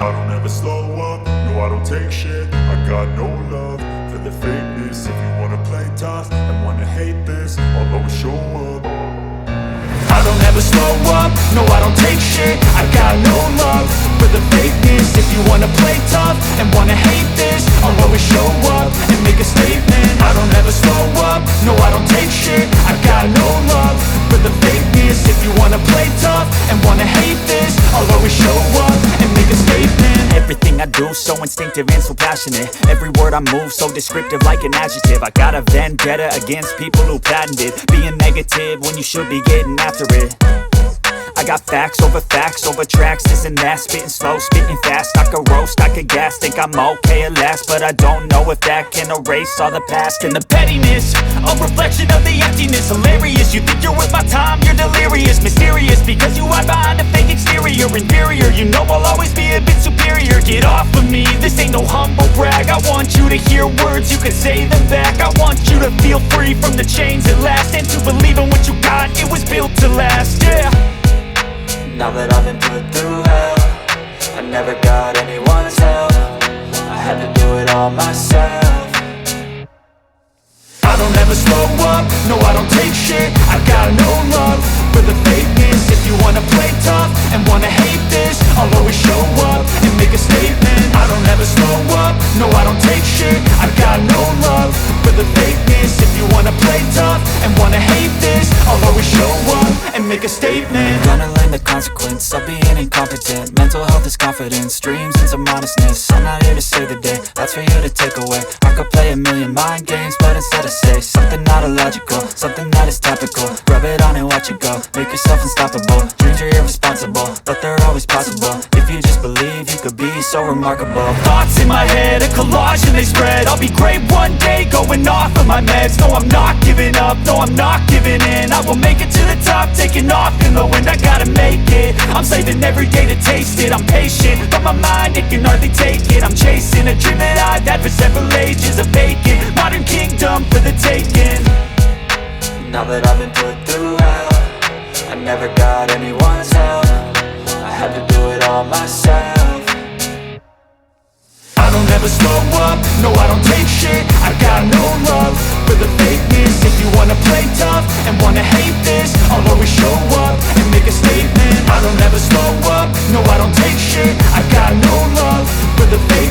I don't ever slow up, no I don't take shit. I got no love for the fakeness. If you wanna play tough and wanna hate this, I'll always show up. I don't ever slow up, no I don't take shit. I got no love for the fakeness. If you wanna play tough and wanna hate this, I'll always show up and make a statement. I don't ever slow up, no I don't take shit. I got no love for the fakeness. If you wanna play tough and wanna hate this, I'll always show up and make a statement. Everything I do so instinctive and so passionate. Every word I move so descriptive like an adjective. I got a vendetta against people who patented being negative when you should be getting after it. I got facts over tracks, this and that. Spitting slow, spitting fast, I could roast, I could gas. Think I'm okay at last, but I don't know if that can erase all the past. And the pettiness, a reflection of the emptiness. Hilarious, you think you're worth my time, you're delirious. Mysterious, because you hide behind a fake exterior. Inferior, you know I'll always be a bit superior. Get off of me, this ain't no humble brag. I want you to hear words, you can say them back. I want you to feel free from the chains at last, and to believe in what you got, it was built to last, yeah. Now that I've been put through hell, I never got anyone's help. I had to do it all myself. I don't ever slow up, no I don't take shit. I got no love for the fakeness. If you wanna play tough and wanna hate this, I'll always show up and make a statement. I don't ever slow up, no I don't take shit. I got no love for the fakeness. If you wanna play tough and wanna hate this, I'll always show up and make a statement. Gonna learn the consequence of being incompetent. Mental health is confidence, dreams and some modestness. I'm not here to save the day, that's for you to take away. I could play a million mind games, but instead I say something not illogical, something that is topical. Rub it on and watch it go, make yourself unstoppable. Dreams are irresponsible, but they're always possible. If you just believe, you could be so remarkable. Thoughts in my head, a collage and they spread. I'll be great one day, going off of my meds. No, I'm not giving up, no, I'm not giving in. I will make it to the top, taking off in the wind. I gotta make it, I'm saving every day to taste it. I'm patient, but my mind, it can hardly take it. I'm chasing a dream that I've had for several ages. A vacant, modern kingdom for the taking. Now that I've been put through hell, I never got anyone's help. I had to do it all myself. I don't never slow up, no I don't take shit. I got no love for the fakeness. If you wanna play tough and wanna hate this, I'll always show up and make a statement. I don't ever slow up, no I don't take shit. I got no love for the fakeness.